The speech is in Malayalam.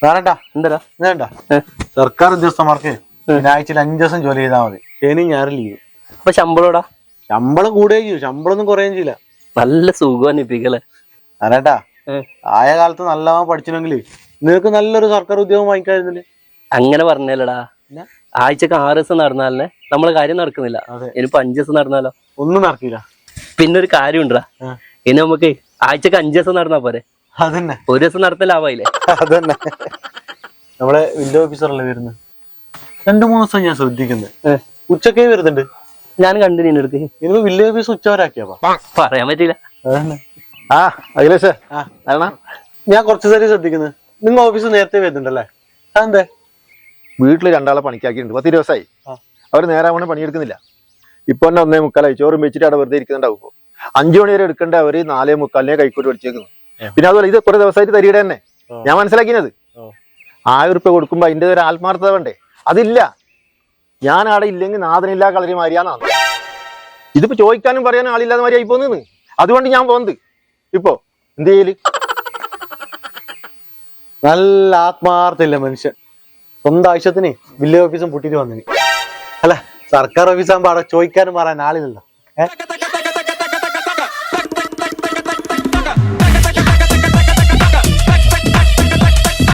വേണ്ടാ എന്താ വേണ്ട സർക്കാർ ഉദ്യോഗസ്ഥന്മാർക്ക് ആഴ്ചയിൽ 5 ദിവസം ജോലി ചെയ്താൽ മതി. ശനി ഞായർ ലീവ്. അപ്പൊ ശമ്പളോടാ? ശമ്പളം കൂടുകയും ചെയ്യും, ശമ്പളം ഒന്നും കുറയുകയും ചെയ്യില്ല. നല്ല സുഖം വേണ്ടാ ആയ കാലത്ത് നല്ലവണ്ണം പഠിച്ചില്ലെങ്കിൽ നിനക്ക് നല്ലൊരു സർക്കാർ ഉദ്യോഗം വാങ്ങിക്കാതിരുന്നില്ലേ? അങ്ങനെ പറഞ്ഞല്ലടാ, ആഴ്ചക്ക് 6 ദിവസം നടന്നാലേ നമ്മളെ കാര്യം നടക്കുന്നില്ല. ഇനിയിപ്പോ 5 ദിവസം നടന്നാലോ? ഒന്നും നടക്കില്ല. പിന്നെ ഒരു കാര്യം ഉണ്ടാ, ഇനി നമുക്ക് ആഴ്ചക്ക് 5 ദിവസം നടന്നാ പോരെ? അതന്നെ, ഒരു ദിവസം നടത്തലാവായില്ലേ? അതന്നെ. നമ്മളെ വില്ലേജ് ഓഫീസറല്ലേ വരുന്നത്, 2-3 ദിവസം ഞാൻ ശ്രദ്ധിക്കുന്നത്. ഉച്ചക്കേ വരുന്നുണ്ട്. ഞാൻ കണ്ടു നിന്നെടുത്ത്. ഇനിയിപ്പോ വില്ലേജ് ഓഫീസ് ഉച്ചവരാക്കിയാ പറയാൻ പറ്റില്ല. അതന്നെ. അഖിലേഷ്, ഞാൻ കുറച്ചു നേരം ശ്രദ്ധിക്കുന്നത്. നിങ്ങൾ ഓഫീസ് നേരത്തെ വരുന്നുണ്ടല്ലേ? അതെന്തേ? വീട്ടില് 2 ആളെ പണിക്കാക്കിയിട്ടുണ്ട്. 10 ദിവസമായി. അവർ നേരാവണ്ണം പണിയെടുക്കുന്നില്ല. ഇപ്പൊ തന്നെ 1:45 ചോറും വെച്ചിട്ട് അവിടെ വെറുതെ ഇരിക്കുന്നുണ്ടാവും. ഇപ്പൊ 5 മണി വരെ എടുക്കേണ്ട അവര് 4:45 കൈക്കൂട്ട് പഠിച്ചേക്കുന്നു. പിന്നെ അതുപോലെ ഇത് കുറെ ദിവസമായിട്ട് തരികയുടെ തന്നെ ഞാൻ മനസ്സിലാക്കിയത്. 1000 രൂപ കൊടുക്കുമ്പോ അതിന്റെ ഒരു ആത്മാർത്ഥത വേണ്ടേ? അതില്ല. ഞാൻ അവിടെ ഇല്ലെങ്കിൽ നാഥനില്ലാ കളരി മാറിയാന്നാണ്. ഇതിപ്പോ ചോദിക്കാനും പറയാനും ആളില്ലാതെ മാതിരി ആയി പോന്ന്. അതുകൊണ്ട് ഞാൻ പോകുന്നത്. ഇപ്പൊ എന്ത് ചെയ്യല്? നല്ല ആത്മാർത്ഥമില്ല മനുഷ്യൻ. സ്വന്തം ആവശ്യത്തിന് വില്ലേജ് ഓഫീസും പൂട്ടിട്ട് വന്നിന്. അല്ല, സർക്കാർ ഓഫീസാകുമ്പോ അവിടെ ചോദിക്കാനും പറയാൻ ആളില്ലല്ലോ.